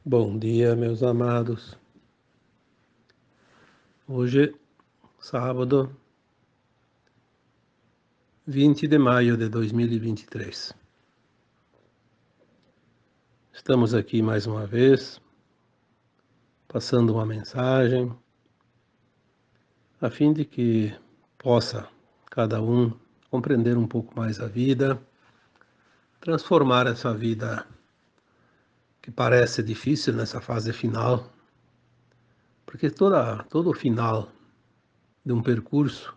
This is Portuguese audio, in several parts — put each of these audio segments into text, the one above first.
Bom dia, meus amados. Hoje, sábado, 20 de maio de 2023. Estamos aqui mais uma vez, passando uma mensagem, a fim de que possa cada um compreender um pouco mais a vida, transformar essa vida que parece difícil nessa fase final, porque todo final de um percurso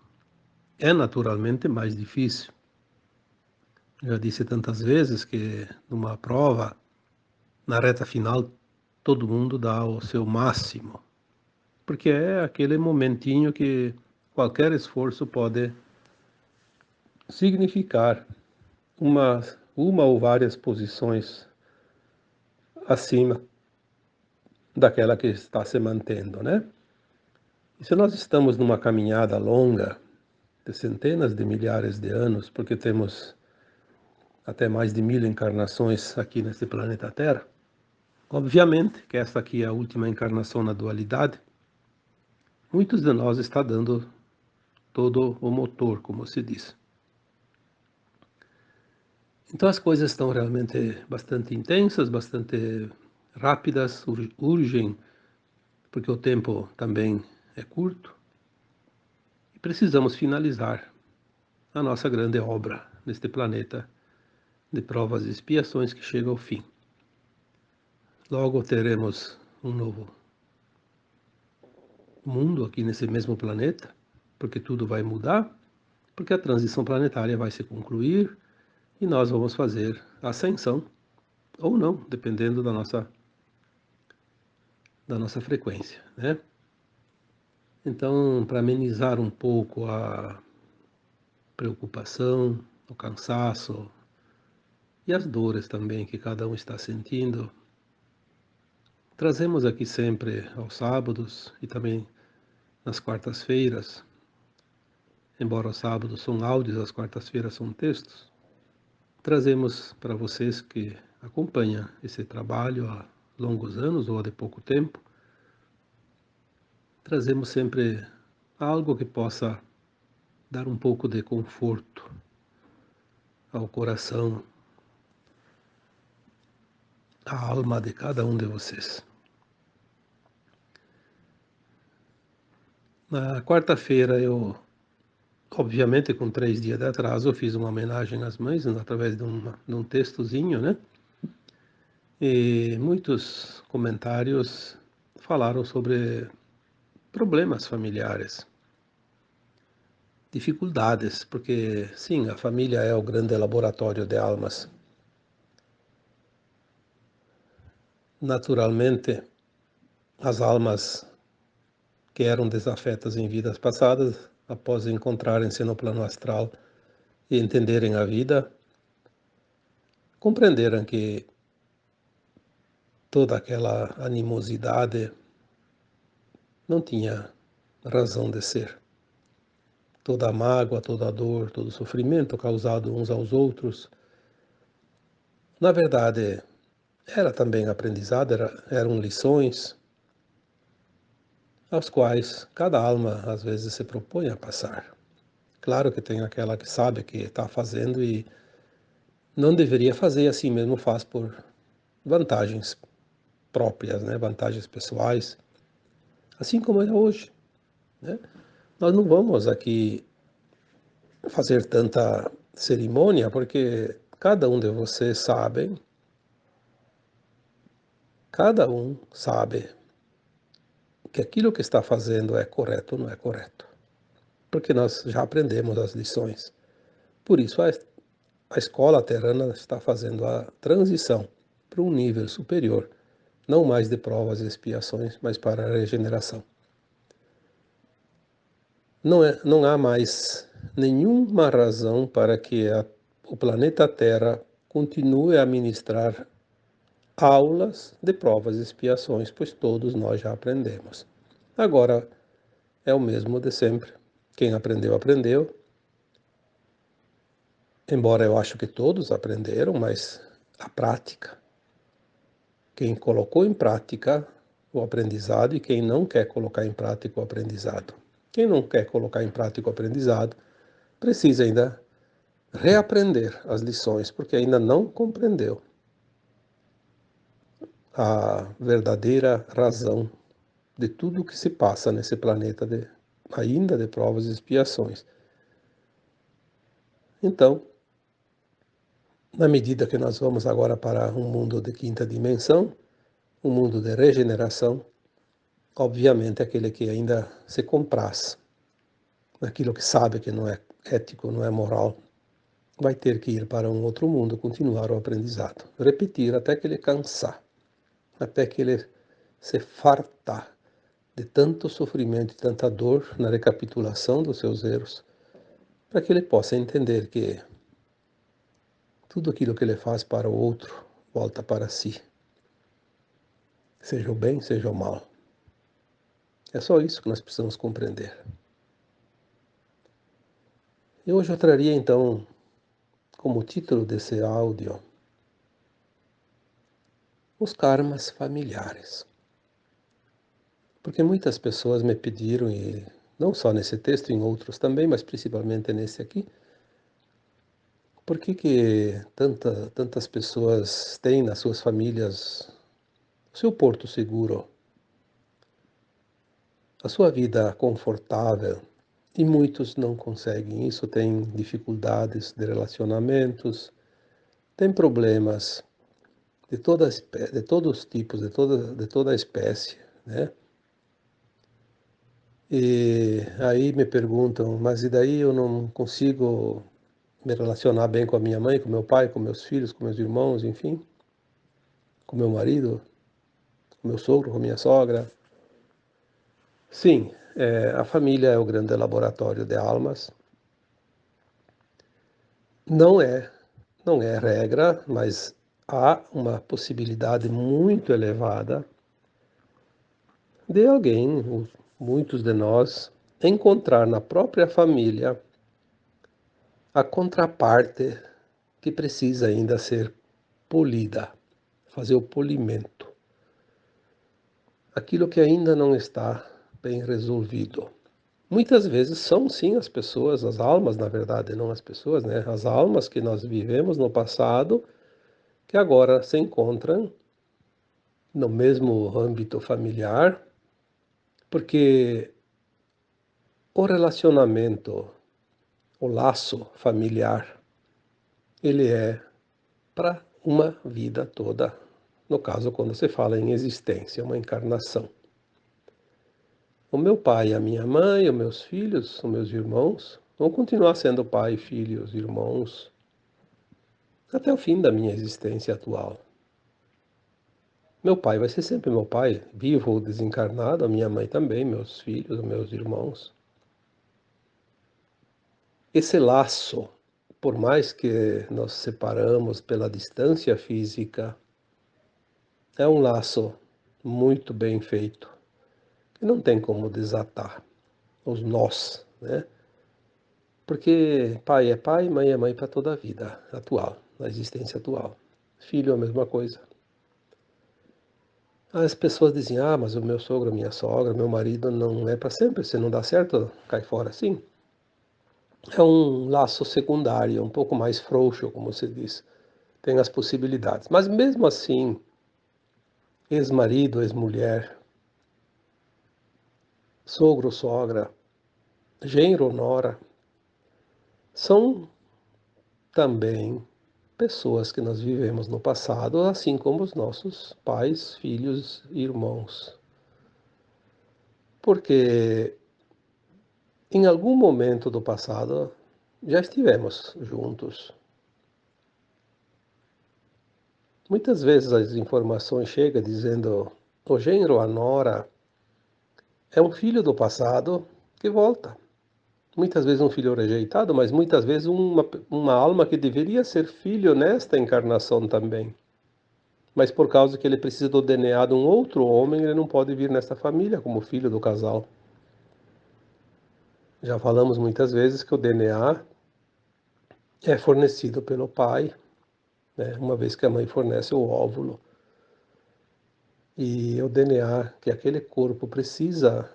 é naturalmente mais difícil. Já disse tantas vezes que numa prova, na reta final, todo mundo dá o seu máximo, porque é aquele momentinho que qualquer esforço pode significar uma ou várias posições acima daquela que está se mantendo, né? E se nós estamos numa caminhada longa de centenas de milhares de anos, porque temos até mais de 1000 encarnações aqui neste planeta Terra, obviamente que esta aqui é a última encarnação na dualidade. Muitos de nós está dando todo o motor, como se diz. Então as coisas estão realmente bastante intensas, bastante rápidas, urgem, porque o tempo também é curto, e precisamos finalizar a nossa grande obra neste planeta de provas e expiações que chega ao fim. Logo teremos um novo mundo aqui nesse mesmo planeta, porque tudo vai mudar, porque a transição planetária vai se concluir e nós vamos fazer a ascensão, ou não, dependendo da nossa frequência, né? Então, para amenizar um pouco a preocupação, o cansaço e as dores também que cada um está sentindo, trazemos aqui sempre aos sábados e também nas quartas-feiras, embora os sábados são áudios, as quartas-feiras são textos, trazemos para vocês que acompanham esse trabalho há longos anos ou há de pouco tempo, trazemos sempre algo que possa dar um pouco de conforto ao coração, à alma de cada um de vocês. Na quarta-feira obviamente com 3 dias de atraso, eu fiz uma homenagem às mães através de um textozinho, né? E muitos comentários falaram sobre problemas familiares, dificuldades, porque sim, a família é o grande laboratório de almas. Naturalmente, as almas que eram desafetas em vidas passadas, após encontrarem-se no plano astral e entenderem a vida, compreenderam que toda aquela animosidade não tinha razão de ser. Toda a mágoa, toda a dor, todo o sofrimento causado uns aos outros, na verdade, era também aprendizado, eram lições aos quais cada alma às vezes se propõe a passar. Claro que tem aquela que sabe que está fazendo e não deveria fazer, assim mesmo faz por vantagens próprias, né? Vantagens pessoais, assim como é hoje, né? Nós não vamos aqui fazer tanta cerimônia, porque cada um sabe que aquilo que está fazendo é correto ou não é correto, porque nós já aprendemos as lições. Por isso a escola terrana está fazendo a transição para um nível superior, não mais de provas e expiações, mas para a regeneração. Não há mais nenhuma razão para que o planeta Terra continue a ministrar aulas de provas e expiações, pois todos nós já aprendemos. Agora é o mesmo de sempre. Quem aprendeu, aprendeu. Embora eu acho que todos aprenderam, mas a prática quem colocou em prática o aprendizado e quem não quer colocar em prática o aprendizado. Quem não quer colocar em prática o aprendizado precisa ainda reaprender as lições, porque ainda não compreendeu a verdadeira razão de tudo o que se passa nesse planeta ainda de provas e expiações. Então, na medida que nós vamos agora para um mundo de quinta dimensão, um mundo de regeneração, obviamente aquele que ainda se compraz naquilo que sabe que não é ético, não é moral, vai ter que ir para um outro mundo, continuar o aprendizado, repetir até que ele cansar, até que ele se fartar de tanto sofrimento e tanta dor na recapitulação dos seus erros, para que ele possa entender que tudo aquilo que ele faz para o outro volta para si, seja o bem, seja o mal. É só isso que nós precisamos compreender. E hoje eu traria então, como título desse áudio, os karmas familiares. Porque muitas pessoas me pediram, e não só nesse texto, em outros também, mas principalmente nesse aqui, por que tantas pessoas têm nas suas famílias o seu porto seguro, a sua vida confortável, e muitos não conseguem isso, têm dificuldades de relacionamentos, têm problemas de todos os tipos, de toda a espécie, né? E aí me perguntam, mas e daí eu não consigo me relacionar bem com a minha mãe, com meu pai, com meus filhos, com meus irmãos, enfim, com meu marido, com meu sogro, com minha sogra? Sim, a família é o grande laboratório de almas. Não é, não é regra, mas há uma possibilidade muito elevada de alguém, muitos de nós, encontrar na própria família a contraparte que precisa ainda ser polida, fazer o polimento. Aquilo que ainda não está bem resolvido. Muitas vezes são sim as pessoas, as almas, na verdade, não as pessoas, né? As almas que nós vivemos no passado, que agora se encontram no mesmo âmbito familiar, porque o relacionamento, o laço familiar, ele é para uma vida toda. No caso, quando se fala em existência, uma encarnação. O meu pai, a minha mãe, os meus filhos, os meus irmãos, vão continuar sendo pai, filhos, irmãos, até o fim da minha existência atual. Meu pai vai ser sempre meu pai, vivo ou desencarnado, a minha mãe também, meus filhos, meus irmãos. Esse laço, por mais que nos separamos pela distância física, é um laço muito bem feito, que não tem como desatar os nós, né? Porque pai é mãe para toda a vida atual, na existência atual. Filho é a mesma coisa. As pessoas dizem, mas o meu sogro, a minha sogra, meu marido não é para sempre, se não dá certo, cai fora. Sim, é um laço secundário, um pouco mais frouxo, como se diz. Tem as possibilidades. Mas mesmo assim, ex-marido, ex-mulher, sogro, sogra, genro, nora, são também pessoas que nós vivemos no passado, assim como os nossos pais, filhos e irmãos. Porque em algum momento do passado já estivemos juntos. Muitas vezes as informações chegam dizendo o genro, a nora, é um filho do passado que volta. Muitas vezes um filho rejeitado, mas muitas vezes uma alma que deveria ser filho nesta encarnação também. Mas por causa que ele precisa do DNA de um outro homem, ele não pode vir nesta família como filho do casal. Já falamos muitas vezes que o DNA é fornecido pelo pai, né? Uma vez que a mãe fornece o óvulo. E o DNA que aquele corpo precisa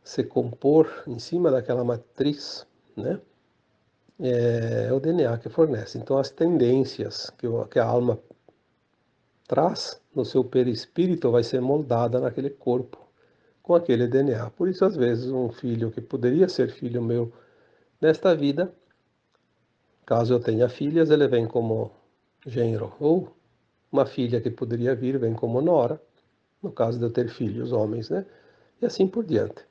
se compor em cima daquela matriz, né? É o DNA que fornece. Então, as tendências que a alma traz no seu perispírito vai ser moldada naquele corpo, com aquele DNA. Por isso, às vezes, um filho que poderia ser filho meu nesta vida, caso eu tenha filhas, ele vem como genro, ou uma filha que poderia vir vem como nora, no caso de eu ter filhos homens, né? E assim por diante.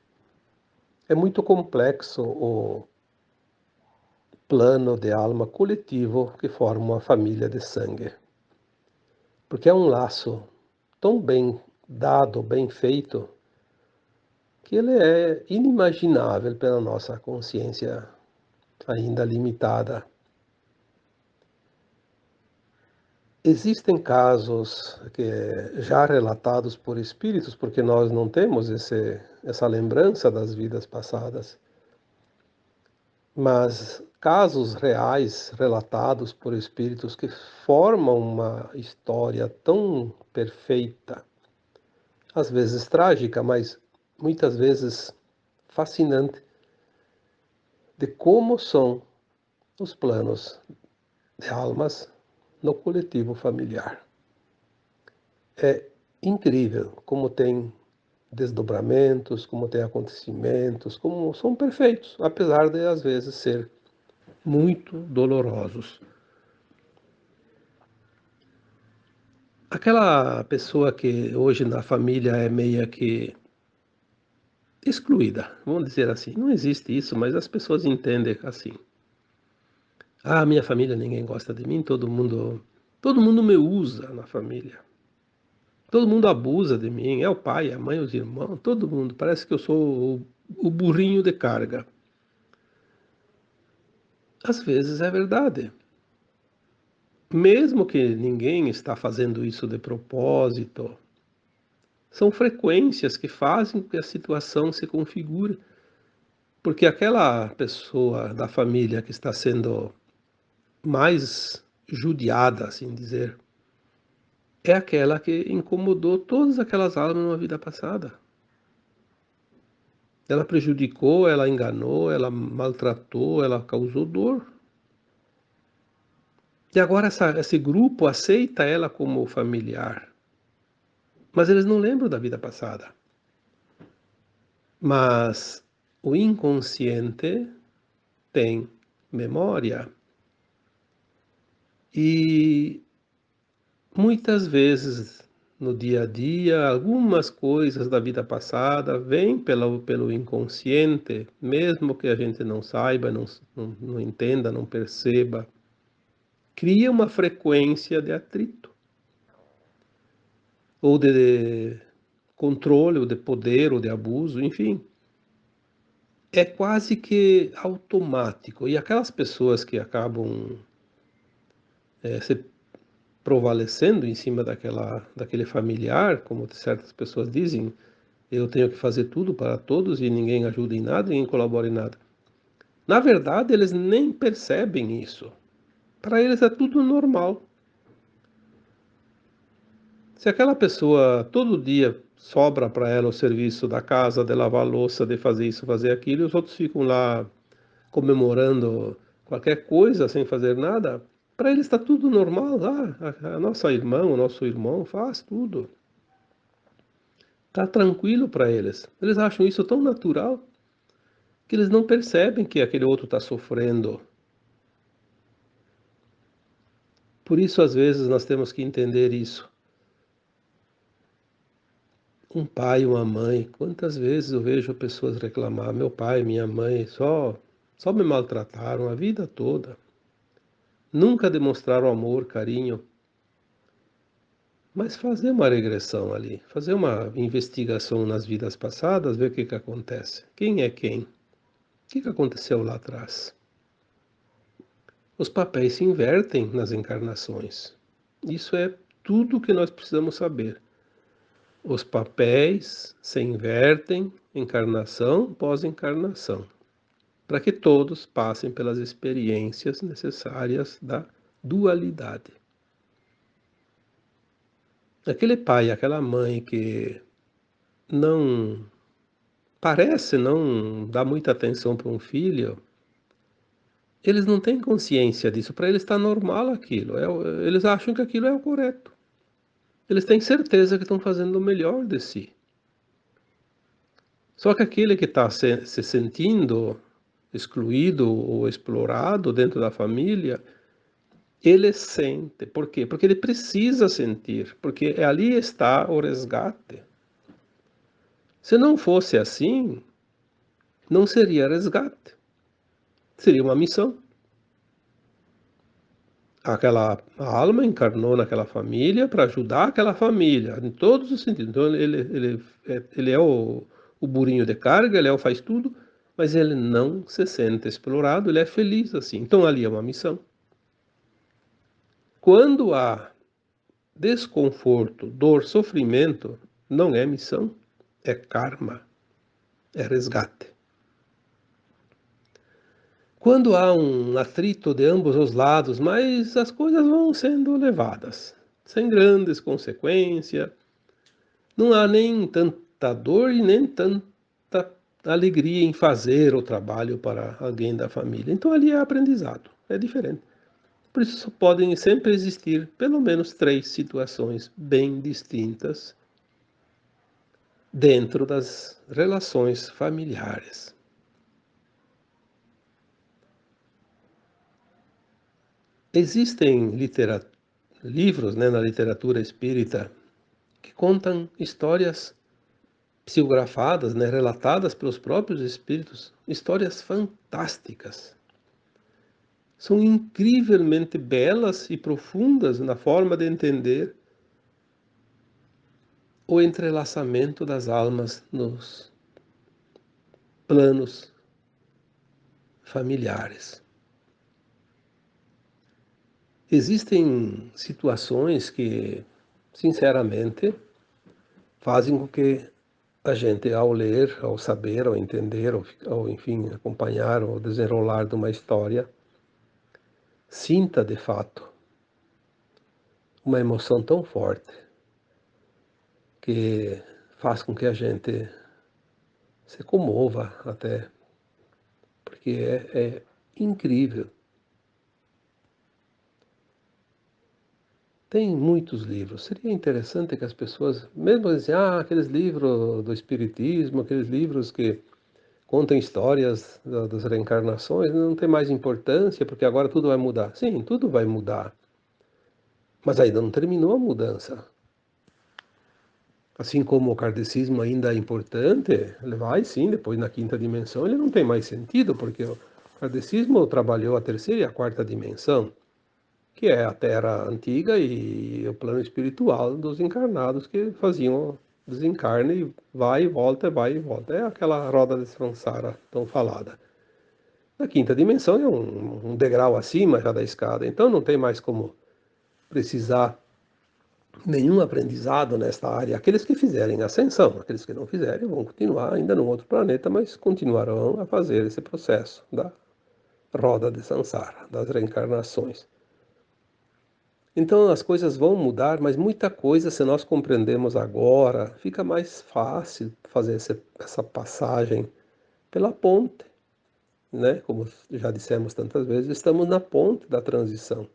É muito complexo o plano de alma coletivo que forma uma família de sangue, porque é um laço tão bem dado, bem feito, que ele é inimaginável pela nossa consciência ainda limitada. Existem casos que já relatados por espíritos, porque nós não temos essa lembrança das vidas passadas, mas casos reais relatados por espíritos que formam uma história tão perfeita, às vezes trágica, mas muitas vezes fascinante, de como são os planos de almas no coletivo familiar. É incrível como tem desdobramentos, como tem acontecimentos, como são perfeitos, apesar de às vezes ser muito dolorosos. Aquela pessoa que hoje na família é meia que excluída, vamos dizer assim. Não existe isso, mas as pessoas entendem assim. Ah, minha família ninguém gosta de mim, todo mundo me usa na família. Todo mundo abusa de mim, é o pai, a mãe, os irmãos, todo mundo. Parece que eu sou o burrinho de carga. Às vezes é verdade. Mesmo que ninguém está fazendo isso de propósito, são frequências que fazem com que a situação se configure. Porque aquela pessoa da família que está sendo mais judiada, assim dizer, é aquela que incomodou todas aquelas almas numa vida passada. Ela prejudicou, ela enganou, ela maltratou, ela causou dor. E agora esse grupo aceita ela como familiar. Mas eles não lembram da vida passada. Mas o inconsciente tem memória. E muitas vezes no dia a dia, algumas coisas da vida passada vêm pelo inconsciente, mesmo que a gente não saiba, não entenda, não perceba. Cria uma frequência de atrito, ou de controle, ou de poder, ou de abuso, enfim. É quase que automático. E aquelas pessoas que acabam se prevalecendo em cima daquele familiar, como certas pessoas dizem, eu tenho que fazer tudo para todos e ninguém ajuda em nada, ninguém colabora em nada. Na verdade, eles nem percebem isso. Para eles é tudo normal. Se aquela pessoa todo dia sobra para ela o serviço da casa, de lavar a louça, de fazer isso, fazer aquilo, e os outros ficam lá comemorando qualquer coisa sem fazer nada, para eles está tudo normal. Ah, a nossa irmã, o nosso irmão faz tudo. Está tranquilo para eles. Eles acham isso tão natural que eles não percebem que aquele outro está sofrendo. Por isso, às vezes, nós temos que entender isso. Um pai, uma mãe, quantas vezes eu vejo pessoas reclamar, meu pai, minha mãe, só me maltrataram a vida toda. Nunca demonstraram amor, carinho. Mas fazer uma regressão ali, fazer uma investigação nas vidas passadas, ver o que que acontece. Quem é quem? O que que aconteceu lá atrás? Os papéis se invertem nas encarnações. Isso é tudo que nós precisamos saber. Os papéis se invertem encarnação após encarnação, para que todos passem pelas experiências necessárias da dualidade. aquele pai, aquela mãe que não parece não dar muita atenção para um filho, eles não têm consciência disso. Para eles está normal aquilo. Eles acham que aquilo é o correto. Eles têm certeza que estão fazendo o melhor de si. Só que aquele que está se sentindo excluído ou explorado dentro da família, ele sente. Por quê? Porque ele precisa sentir, porque ali está o resgate. Se não fosse assim, não seria resgate, seria uma missão. A alma encarnou naquela família para ajudar aquela família, em todos os sentidos. Então ele é o burrinho de carga, ele é o faz tudo, mas ele não se sente explorado, ele é feliz assim. Então ali é uma missão. Quando há desconforto, dor, sofrimento, não é missão, é karma, é resgate. Quando há um atrito de ambos os lados, mas as coisas vão sendo levadas, sem grandes consequências, não há nem tanta dor e nem tanta alegria em fazer o trabalho para alguém da família. Então ali é aprendizado, é diferente. Por isso podem sempre existir pelo menos 3 situações bem distintas dentro das relações familiares. Existem livros, né, na literatura espírita que contam histórias psicografadas, né, relatadas pelos próprios espíritos, histórias fantásticas. São incrivelmente belas e profundas na forma de entender o entrelaçamento das almas nos planos familiares. Existem situações que, sinceramente, fazem com que a gente, ao ler, ao saber, ao entender, ao enfim, acompanhar o desenrolar de uma história, sinta de fato uma emoção tão forte que faz com que a gente se comova até, porque é incrível. Tem muitos livros. Seria interessante que as pessoas, mesmo assim, aqueles livros do Espiritismo, aqueles livros que contam histórias das reencarnações, não tem mais importância, porque agora tudo vai mudar. Sim, tudo vai mudar. Mas ainda não terminou a mudança. Assim como o kardecismo ainda é importante, ele vai sim, depois na quinta dimensão, ele não tem mais sentido, porque o kardecismo trabalhou a terceira e a quarta dimensão, que é a Terra antiga e o plano espiritual dos encarnados que faziam desencarne e vai e volta, vai e volta. É aquela roda de samsara tão falada. A quinta dimensão é um degrau acima já da escada, então não tem mais como precisar nenhum aprendizado nesta área. Aqueles que fizerem ascensão, aqueles que não fizerem vão continuar ainda num outro planeta, mas continuarão a fazer esse processo da roda de samsara, das reencarnações. Então as coisas vão mudar, mas muita coisa, se nós compreendemos agora, fica mais fácil fazer essa passagem pela ponte, né? Como já dissemos tantas vezes, estamos na ponte da transição,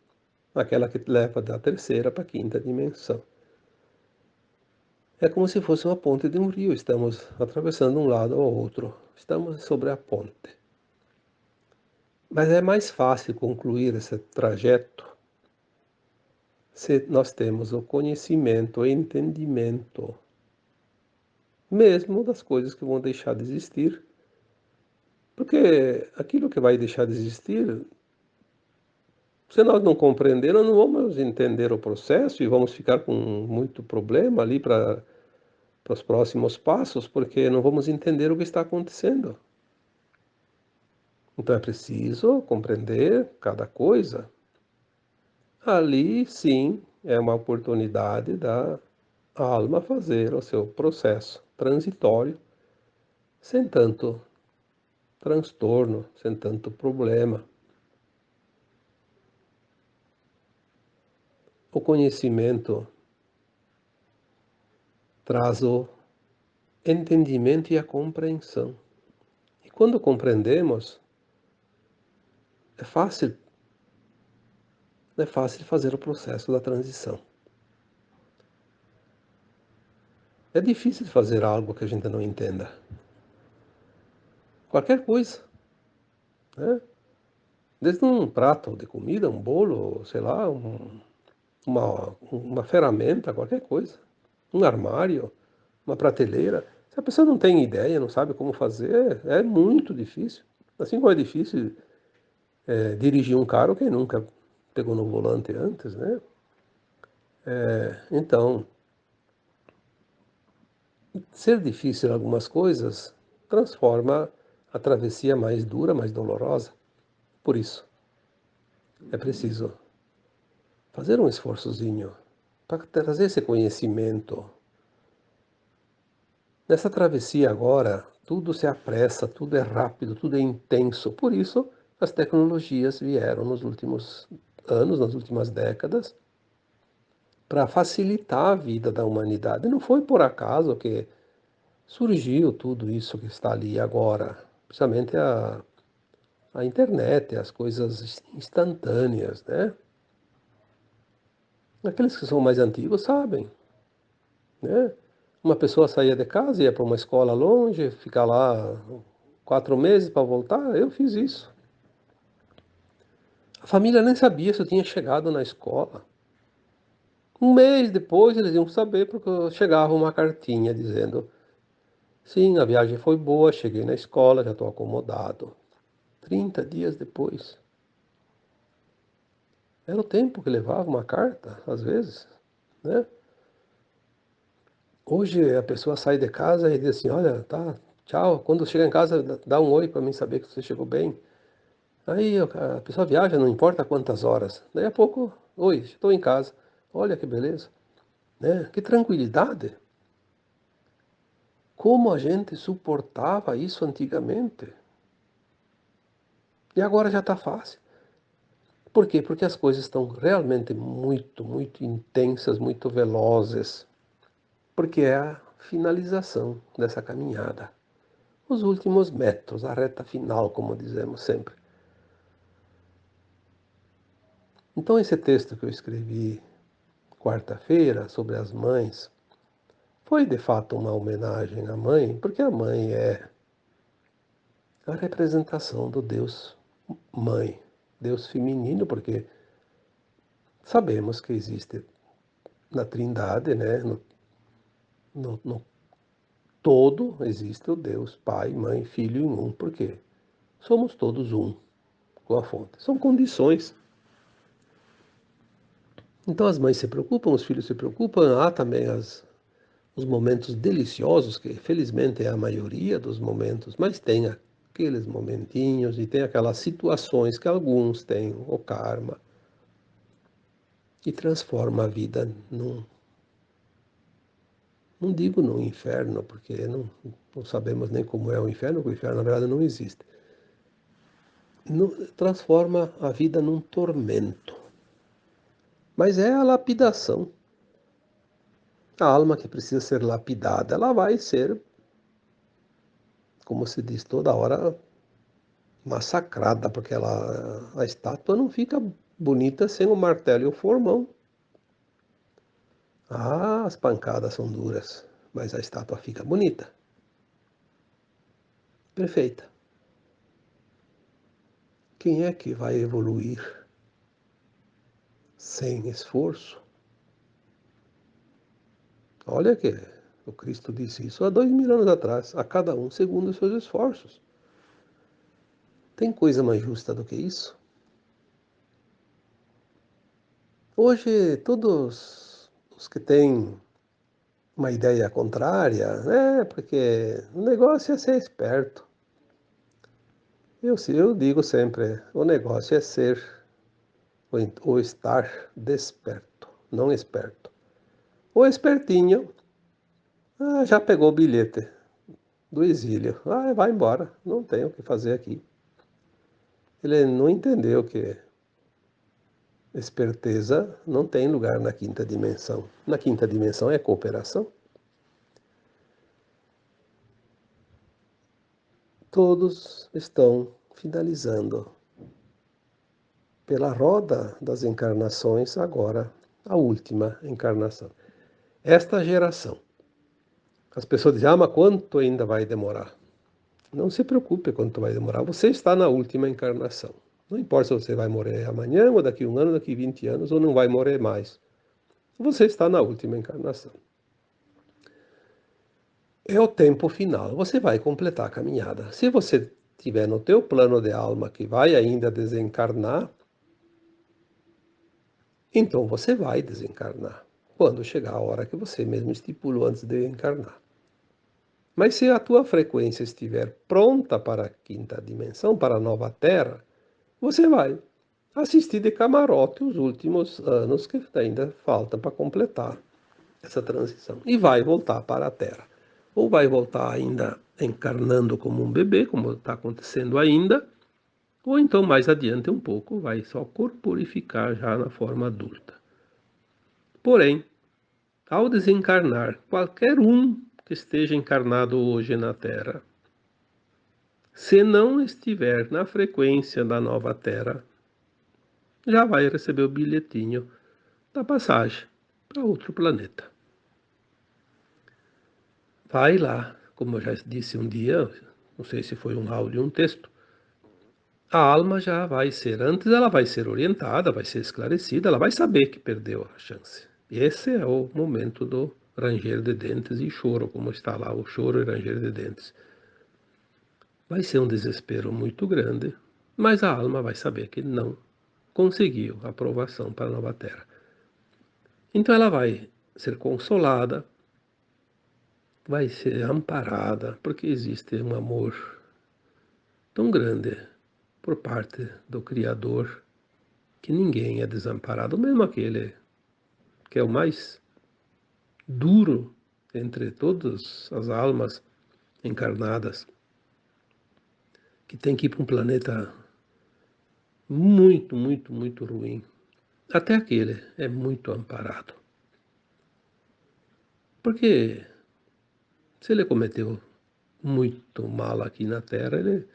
aquela que leva da terceira para a quinta dimensão. É como se fosse uma ponte de um rio, estamos atravessando um lado ao outro, estamos sobre a ponte. Mas é mais fácil concluir esse trajeto se nós temos o conhecimento, o entendimento, mesmo das coisas que vão deixar de existir. Porque aquilo que vai deixar de existir, se nós não compreender, nós não vamos entender o processo e vamos ficar com muito problema ali para os próximos passos, porque não vamos entender o que está acontecendo. Então é preciso compreender cada coisa. Ali, sim, é uma oportunidade da alma fazer o seu processo transitório, sem tanto transtorno, sem tanto problema. O conhecimento traz o entendimento e a compreensão. E quando compreendemos, é fácil, é fácil fazer o processo da transição. É difícil fazer algo que a gente não entenda. Qualquer coisa, né? Desde um prato de comida, um bolo, sei lá, uma ferramenta, qualquer coisa. Um armário, uma prateleira. Se a pessoa não tem ideia, não sabe como fazer, é muito difícil. Assim como é difícil dirigir um carro quem nunca pegou no volante antes, né? Então, ser difícil em algumas coisas transforma a travessia mais dura, mais dolorosa. Por isso, é preciso fazer um esforçozinho para trazer esse conhecimento. Nessa travessia agora, tudo se apressa, tudo é rápido, tudo é intenso. Por isso, as tecnologias vieram nos últimos anos, nas últimas décadas, para facilitar a vida da humanidade. Não foi por acaso que surgiu tudo isso que está ali agora, principalmente a internet, as coisas instantâneas, né? Aqueles que são mais antigos sabem, né? Uma pessoa saía de casa, ia para uma escola longe, ficar lá 4 meses para voltar, eu fiz isso. A família nem sabia se eu tinha chegado na escola. Um mês depois eles iam saber porque chegava uma cartinha dizendo: sim, a viagem foi boa, cheguei na escola, já estou acomodado. 30 dias depois. Era o tempo que levava uma carta, às vezes, né? Hoje a pessoa sai de casa e diz assim: olha, tá, tchau. Quando chega em casa, dá um oi para mim saber que você chegou bem. Aí a pessoa viaja, não importa quantas horas. Daí a pouco, oi, estou em casa. Olha que beleza, né? Que tranquilidade. Como a gente suportava isso antigamente. E agora já está fácil. Por quê? Porque as coisas estão realmente muito, muito intensas, muito velozes. Porque é a finalização dessa caminhada. Os últimos metros, a reta final, como dizemos sempre. Então, esse texto que eu escrevi quarta-feira sobre as mães foi de fato uma homenagem à mãe, porque a mãe é a representação do Deus Mãe, Deus feminino, porque sabemos que existe na Trindade, né, no todo existe o Deus Pai, Mãe, Filho em um. Por quê? Somos todos um com a fonte. São condições. Então as mães se preocupam, os filhos se preocupam, há também os momentos deliciosos, que felizmente é a maioria dos momentos, mas tem aqueles momentinhos e tem aquelas situações que alguns têm o karma e transforma a vida não digo no inferno, porque não sabemos nem como é o inferno, porque o inferno na verdade não existe. Transforma a vida num tormento. Mas é a lapidação. A alma que precisa ser lapidada, ela vai ser, como se diz toda hora, massacrada, porque a estátua não fica bonita sem o martelo e o formão. Ah, as pancadas são duras, mas a estátua fica bonita, perfeita. Quem é que vai evoluir sem esforço? Olha que o Cristo disse isso há 2000 anos atrás, a cada um segundo os seus esforços. Tem coisa mais justa do que isso? Hoje, todos os que têm uma ideia contrária, né? Porque o negócio é ser esperto. Eu digo sempre, o negócio é ser ou estar desperto, não esperto. O espertinho já pegou o bilhete do exílio. Ah, vai embora, não tem o que fazer aqui. Ele não entendeu que esperteza não tem lugar na quinta dimensão. Na quinta dimensão é cooperação. todos estão finalizando pela roda das encarnações, agora a última encarnação. Esta geração. As pessoas dizem, mas quanto ainda vai demorar? Não se preocupe quanto vai demorar. Você está na última encarnação. Não importa se você vai morrer amanhã, ou daqui 1 ano, daqui 20 anos, ou não vai morrer mais. Você está na última encarnação. É o tempo final. Você vai completar a caminhada. Se você tiver no teu plano de alma que vai ainda desencarnar, então você vai desencarnar. Quando chegar a hora que você mesmo estipulou antes de encarnar. Mas se a tua frequência estiver pronta para a quinta dimensão, para a nova Terra, você vai assistir de camarote os últimos anos que ainda faltam para completar essa transição. E vai voltar para a Terra. Ou vai voltar ainda encarnando como um bebê, como está acontecendo ainda, ou então mais adiante um pouco vai só corporificar já na forma adulta. Porém, ao desencarnar, qualquer um que esteja encarnado hoje na Terra, se não estiver na frequência da nova Terra, já vai receber o bilhetinho da passagem para outro planeta. Vai lá, como eu já disse um dia, não sei se foi um áudio ou um texto, a alma já vai ser, antes ela vai ser orientada, vai ser esclarecida, ela vai saber que perdeu a chance. Esse é o momento do ranger de dentes e choro, como está lá, o choro e ranger de dentes. Vai ser um desespero muito grande, mas a alma vai saber que não conseguiu a aprovação para a nova Terra. Então ela vai ser consolada, vai ser amparada, porque existe um amor tão grande por parte do Criador que ninguém é desamparado, mesmo aquele que é o mais duro entre todas as almas encarnadas, que tem que ir para um planeta muito, muito, muito ruim. Até aquele é muito amparado. Porque se ele cometeu muito mal aqui na Terra, ele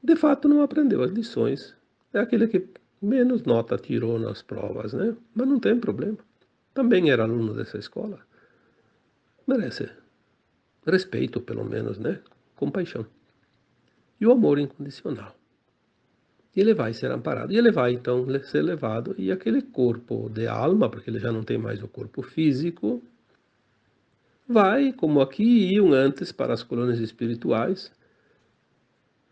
de fato não aprendeu as lições. É aquele que menos nota tirou nas provas, né? Mas não tem problema. Também era aluno dessa escola. Merece respeito, pelo menos, né? Compaixão. E o amor incondicional. E ele vai ser amparado. E ele vai, então, ser levado. E aquele corpo de alma, porque ele já não tem mais o corpo físico, vai, como aqui iam antes para as colônias espirituais,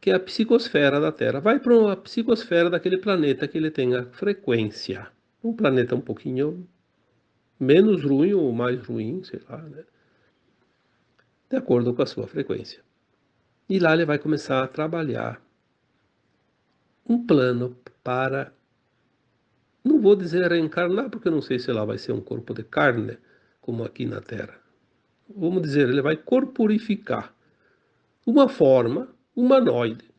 que é a psicosfera da Terra. Vai para a psicosfera daquele planeta que ele tem a frequência. Um planeta um pouquinho menos ruim ou mais ruim, sei lá, né? De acordo com a sua frequência. E lá ele vai começar a trabalhar um plano para, não vou dizer reencarnar, porque eu não sei se lá vai ser um corpo de carne, como aqui na Terra. Vamos dizer, ele vai corporificar uma forma humanoide,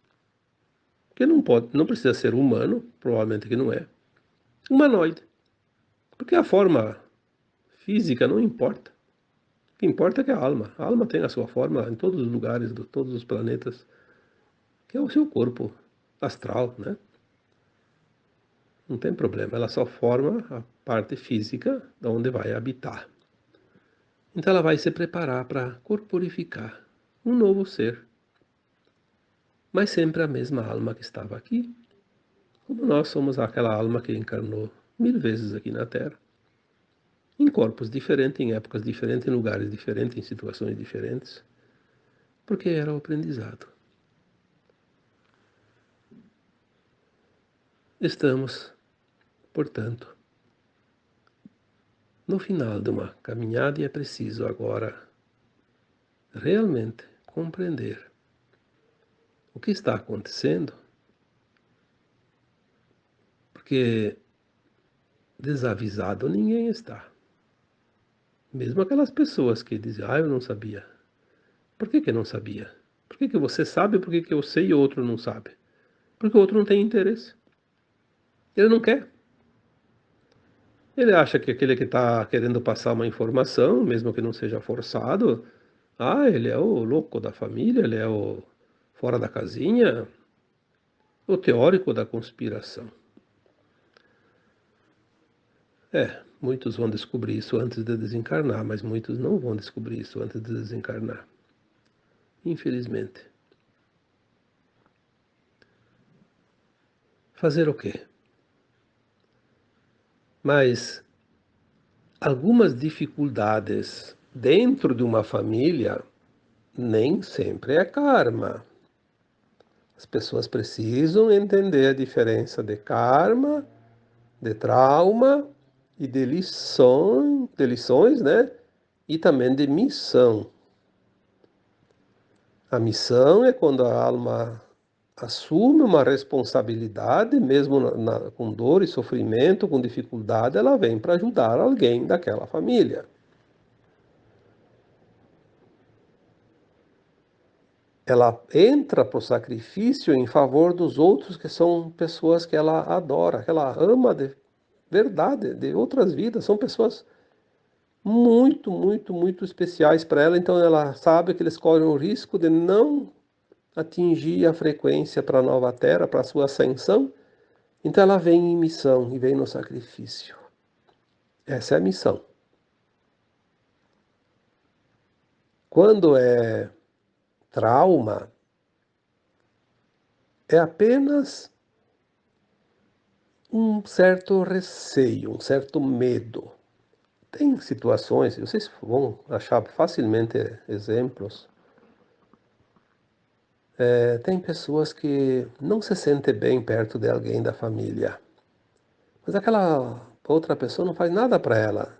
que não pode, não precisa ser humano, provavelmente que não é, humanoide, porque a forma física não importa. O que importa é que a alma tem a sua forma em todos os lugares, de todos os planetas, que é o seu corpo astral, né? Não tem problema, ela só forma a parte física de onde vai habitar. Então ela vai se preparar para corporificar um novo ser, mas sempre a mesma alma que estava aqui, como nós somos aquela alma que encarnou 1000 vezes aqui na Terra, em corpos diferentes, em épocas diferentes, em lugares diferentes, em situações diferentes, porque era o aprendizado. Estamos, portanto, no final de uma caminhada e é preciso agora realmente compreender o que está acontecendo, porque desavisado ninguém está. Mesmo aquelas pessoas que dizem, eu não sabia. Por que não sabia? Por que você sabe, por que eu sei e o outro não sabe? Porque o outro não tem interesse. Ele não quer. Ele acha que aquele que está querendo passar uma informação, mesmo que não seja forçado, ele é o louco da família, ele é o fora da casinha, o teórico da conspiração. Muitos vão descobrir isso antes de desencarnar, mas muitos não vão descobrir isso antes de desencarnar. Infelizmente. Fazer o quê? Mas algumas dificuldades dentro de uma família nem sempre é karma. As pessoas precisam entender a diferença de karma, de trauma e de lições, né? E também de missão. A missão é quando a alma assume uma responsabilidade, mesmo com dor e sofrimento, com dificuldade, ela vem para ajudar alguém daquela família. Ela entra para o sacrifício em favor dos outros, que são pessoas que ela adora, que ela ama de verdade, de outras vidas, são pessoas muito, muito, muito especiais para ela, então ela sabe que eles correm o risco de não atingir a frequência para a nova Terra, para a sua ascensão, então ela vem em missão e vem no sacrifício. Essa é a missão. Quando é trauma, é apenas um certo receio, um certo medo. Tem situações, vocês vão achar facilmente exemplos. Tem pessoas que não se sentem bem perto de alguém da família, mas aquela outra pessoa não faz nada para ela,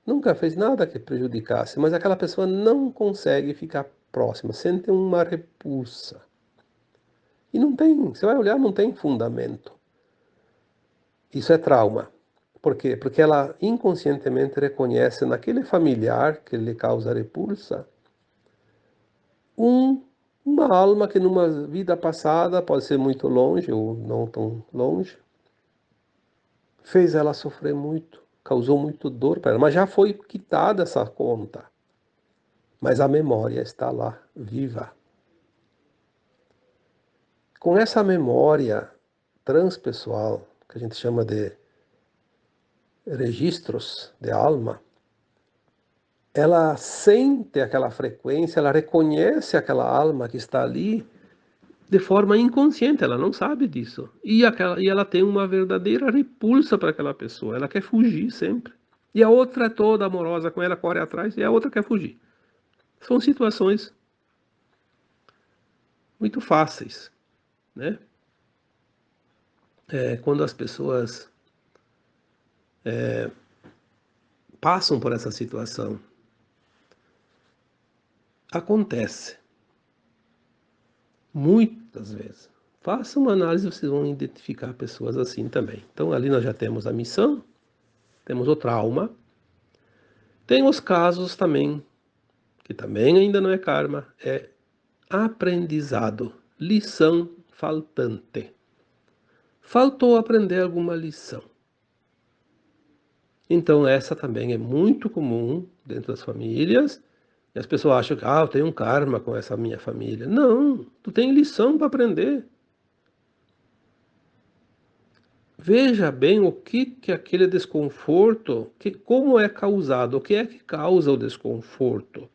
nunca fez nada que prejudicasse, mas aquela pessoa não consegue ficar próxima, sente uma repulsa. E não tem, você vai olhar, não tem fundamento. Isso é trauma. Por quê? Porque ela inconscientemente reconhece naquele familiar que lhe causa repulsa uma alma que numa vida passada, pode ser muito longe ou não tão longe, fez ela sofrer muito, causou muito dor para ela, mas já foi quitada essa conta. Mas a memória está lá, viva. Com essa memória transpessoal, que a gente chama de registros de alma, ela sente aquela frequência, ela reconhece aquela alma que está ali de forma inconsciente, ela não sabe disso. E ela tem uma verdadeira repulsa para aquela pessoa, ela quer fugir sempre. E a outra é toda amorosa com ela, corre atrás, e a outra quer fugir. São situações muito fáceis, né? Quando as pessoas passam por essa situação, acontece muitas vezes. Faça uma análise, vocês vão identificar pessoas assim também. Então, ali nós já temos a missão, temos o trauma, tem os casos também, que também ainda não é karma, é aprendizado, lição faltante. Faltou aprender alguma lição. Então, essa também é muito comum dentro das famílias. E as pessoas acham que, eu tenho um karma com essa minha família. Não, tu tem lição para aprender. Veja bem o que aquele desconforto, como é causado, o que é que causa o desconforto.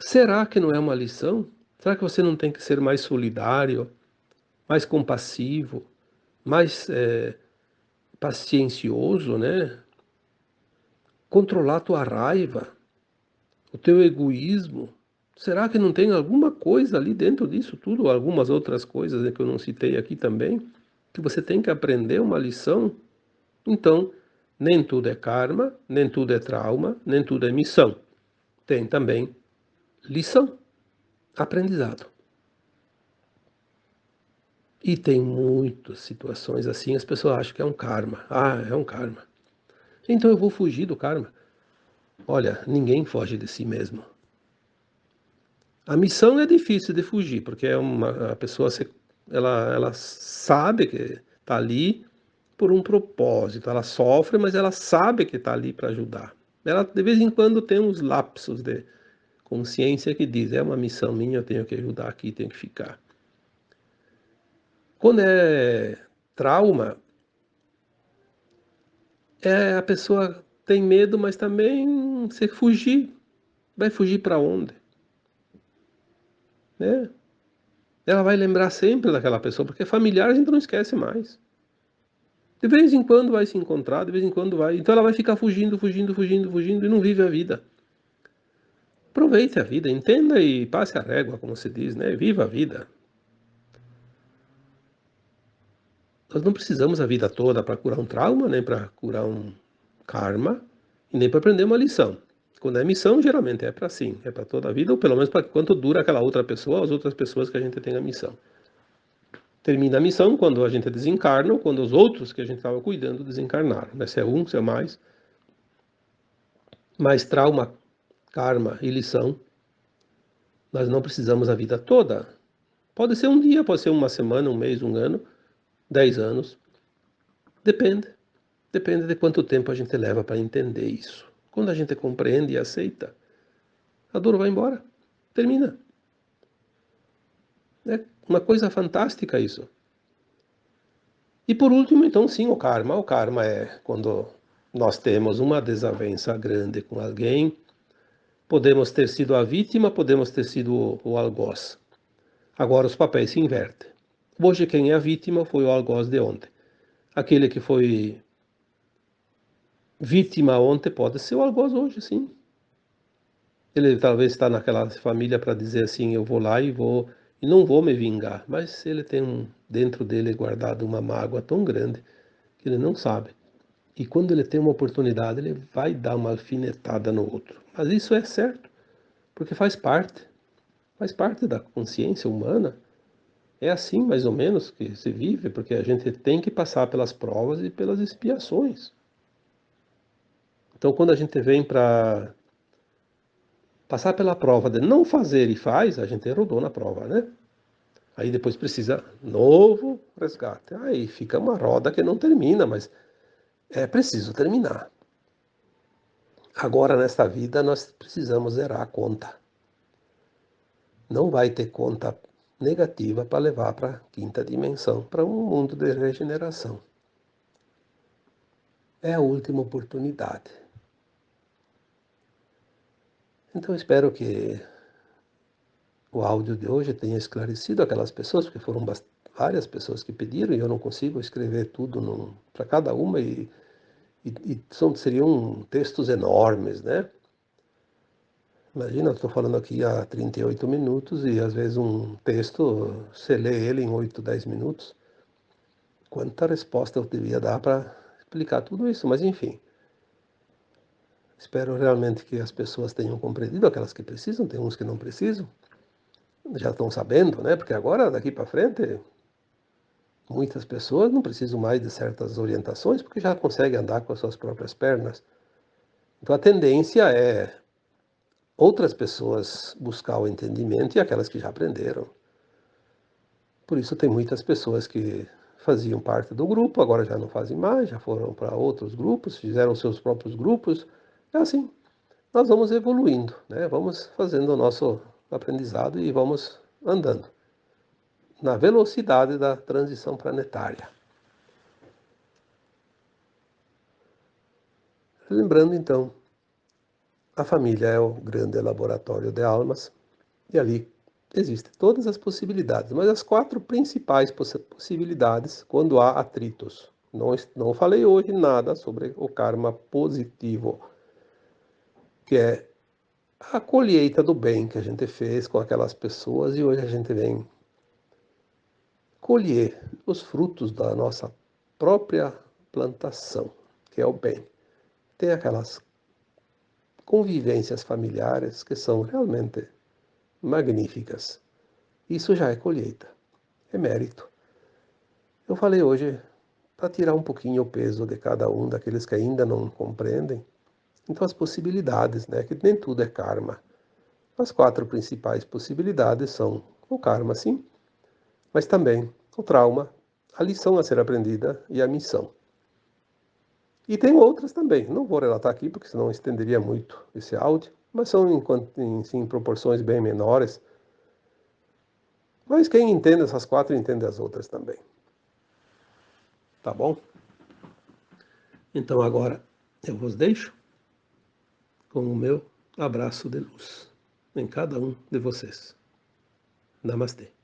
Será que não é uma lição? Será que você não tem que ser mais solidário, mais compassivo, mais paciencioso, né? Controlar a tua raiva, o teu egoísmo. Será que não tem alguma coisa ali dentro disso tudo, ou algumas outras coisas, né, que eu não citei aqui também, que você tem que aprender uma lição? Então, nem tudo é karma, nem tudo é trauma, nem tudo é missão. Tem também lição, aprendizado. E tem muitas situações assim, as pessoas acham que é um karma. É um karma. Então eu vou fugir do karma. Olha, ninguém foge de si mesmo. A missão é difícil de fugir, porque a pessoa ela sabe que está ali por um propósito. Ela sofre, mas ela sabe que está ali para ajudar. Ela de vez em quando tem uns lapsos de consciência que diz, é uma missão minha, eu tenho que ajudar aqui, tenho que ficar. Quando é trauma, a pessoa tem medo, mas também se fugir, vai fugir para onde? Né? Ela vai lembrar sempre daquela pessoa, porque familiar a gente não esquece mais. De vez em quando vai se encontrar, de vez em quando vai. Então ela vai ficar fugindo, fugindo, fugindo, fugindo e não vive a vida. Aproveite a vida, entenda e passe a régua, como se diz, né? Viva a vida. Nós não precisamos a vida toda para curar um trauma, nem para curar um karma, e nem para aprender uma lição. Quando é missão, geralmente é para sim, é para toda a vida, ou pelo menos para quanto dura aquela outra pessoa, as outras pessoas que a gente tem a missão. Termina a missão quando a gente desencarna, ou quando os outros que a gente estava cuidando desencarnaram. Né? Se é um, se é mais. Mas trauma, karma e lição, nós não precisamos a vida toda. Pode ser um dia, pode ser uma semana, um mês, um ano, 10 anos. Depende. Depende de quanto tempo a gente leva para entender isso. Quando a gente compreende e aceita, a dor vai embora. Termina. É uma coisa fantástica isso. E por último, então, sim, o karma. O karma é quando nós temos uma desavença grande com alguém, podemos ter sido a vítima, podemos ter sido o algoz. Agora os papéis se invertem. Hoje quem é a vítima foi o algoz de ontem. Aquele que foi vítima ontem pode ser o algoz hoje, sim. Ele talvez está naquela família para dizer assim, eu vou lá e não vou me vingar, mas ele tem dentro dele guardado uma mágoa tão grande que ele não sabe. E quando ele tem uma oportunidade, ele vai dar uma alfinetada no outro. Mas isso é certo, porque faz parte da consciência humana. É assim, mais ou menos, que se vive, porque a gente tem que passar pelas provas e pelas expiações. Então, quando a gente vem para passar pela prova de não fazer e faz, a gente rodou na prova, né? Aí depois precisa novo resgate. Aí fica uma roda que não termina, mas é preciso terminar. Agora, nesta vida, nós precisamos zerar a conta. Não vai ter conta negativa para levar para a quinta dimensão, para um mundo de regeneração. É a última oportunidade. Então, espero que o áudio de hoje tenha esclarecido aquelas pessoas, porque foram várias pessoas que pediram e eu não consigo escrever tudo para cada uma e seriam textos enormes, né? Imagina, eu estou falando aqui há 38 minutos e às vezes um texto, você lê ele em 8, 10 minutos. Quanta resposta eu devia dar para explicar tudo isso, mas enfim. Espero realmente que as pessoas tenham compreendido, aquelas que precisam, tem uns que não precisam, já estão sabendo, né? Porque agora, daqui para frente, muitas pessoas não precisam mais de certas orientações porque já conseguem andar com as suas próprias pernas. Então a tendência é outras pessoas buscar o entendimento e aquelas que já aprenderam. Por isso tem muitas pessoas que faziam parte do grupo, agora já não fazem mais, já foram para outros grupos, fizeram seus próprios grupos. É assim, nós vamos evoluindo, né? Vamos fazendo o nosso aprendizado e vamos andando na velocidade da transição planetária. Lembrando então, a família é o grande laboratório de almas e ali existem todas as possibilidades, mas as 4 principais possibilidades quando há atritos. Não falei hoje nada sobre o karma positivo, que é a colheita do bem que a gente fez com aquelas pessoas e hoje a gente vem colher os frutos da nossa própria plantação, que é o bem. Tem aquelas convivências familiares que são realmente magníficas. Isso já é colheita, é mérito. Eu falei hoje para tirar um pouquinho o peso de cada um daqueles que ainda não compreendem. Então as possibilidades, né, que nem tudo é karma. As 4 principais possibilidades são o karma, sim, mas também o trauma, a lição a ser aprendida e a missão. E tem outras também, não vou relatar aqui porque senão estenderia muito esse áudio, mas são em proporções bem menores. Mas quem entende essas quatro entende as outras também. Tá bom? Então agora eu vos deixo com o meu abraço de luz em cada um de vocês. Namastê.